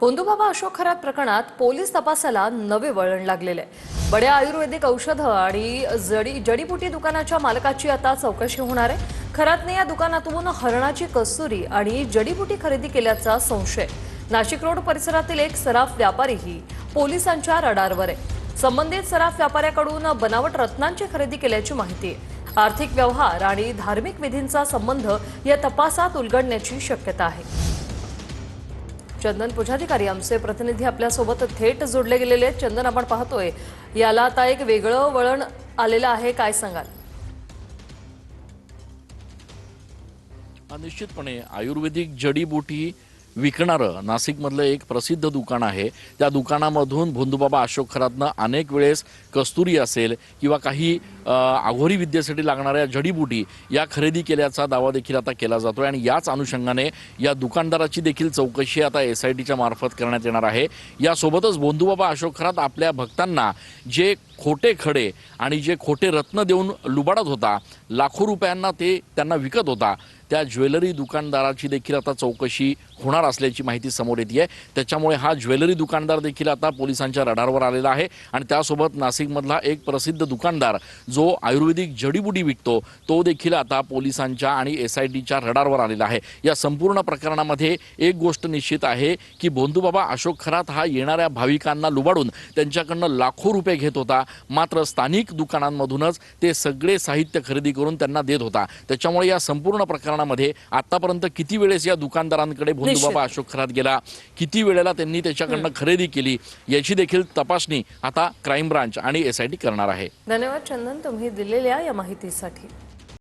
भोंदूबाबा अशोक खरात प्रकरणात पोलीस तपासाला नवे वळण लागलेले आहे। बड्या आयुर्वेदिक औषधं आणि जडीबुटी दुकानाच्या मालकाची आता चौकशी होणार आहे। खरातने या दुकानातून हरणाची कस्तुरी आणि जडीबुटी खरेदी केल्याचा संशय। नाशिक रोड परिसरातील एक सराफ व्यापारीही पोलिसांच्या रडारवर आहे। संबंधित सराफ व्यापाऱ्याकडून बनावट रत्नांची खरेदी केल्याची माहिती आहे। आर्थिक व्यवहार आणि धार्मिक विधींचा संबंध या तपासात उलगडण्याची शक्यता आहे। चंदन पुजाधिकारी आमचे प्रतिनिधी आपल्या सोबत थेट जोडले गेलेले आहेत। चंदन, आपण पाहतोय याला आता एक वेगळं वळण आलेलं आहे, काय सांगाल? निश्चितपणे आयुर्वेदिक जडीबुटी विकणारं नाशिकमधलं एक प्रसिद्ध दुकान आहे। त्या दुकानामधून भोंदूबाबा अशोक खरातनं अनेक वेळेस कस्तुरी असेल किंवा काही आघोरी विद्येसाठी लागणाऱ्या जडीबुटी या खरेदी केल्याचा दावा देखील आता केला जातोय आणि याच अनुषंगाने या दुकानदाराची देखील चौकशी आता SITच्या मार्फत करण्यात येणार आहे। यासोबतच भोंदूबाबा अशोक खरात आपल्या भक्तांना जे खोटे खडे आणि जे खोटे रत्न देऊन लुबाडत होता, लाखो रुपयांना ते त्यांना विकत होता, त्या ज्वेलरी दुकानदाराची देखील आता चौकशी होणार असल्याची माहिती समोर येते आहे। त्याच्यामुळे हा ज्वेलरी दुकानदार देखील आता पोलिसांच्या रडारवर आलेला आहे आणि त्यासोबत नाशिकमधला एक प्रसिद्ध दुकानदार जो आयुर्वेदिक जडीबुटी विकतो तो देखील आता पोलिसांच्या आणि SITच्या रडारवर आलेला आहे। या संपूर्ण प्रकरणामध्ये एक गोष्ट निश्चित आहे की भोंदूबाबा अशोक खरात हा येणाऱ्या भाविकांना लुबाडून त्यांच्याकडनं लाखो रुपये घेत होता, मात्र स्थानिक दुकानांमधूनच ते सगळे साहित्य खरेदी करून त्यांना देत होता। त्याच्यामुळे या संपूर्ण प्रकरणामध्ये आतापर्यंत किती वेळेस या दुकानदारांकडे भोंदूबाबा अशोक खरात गेला, किती वेळेला त्यांनी त्याच्याकडनं खरेदी केली, याची देखील तपासणी आता क्राईम ब्रांच आणि SIT करणार आहे। धन्यवाद चंदन, तुम्ही दिलेल्या या माहितीसाठी।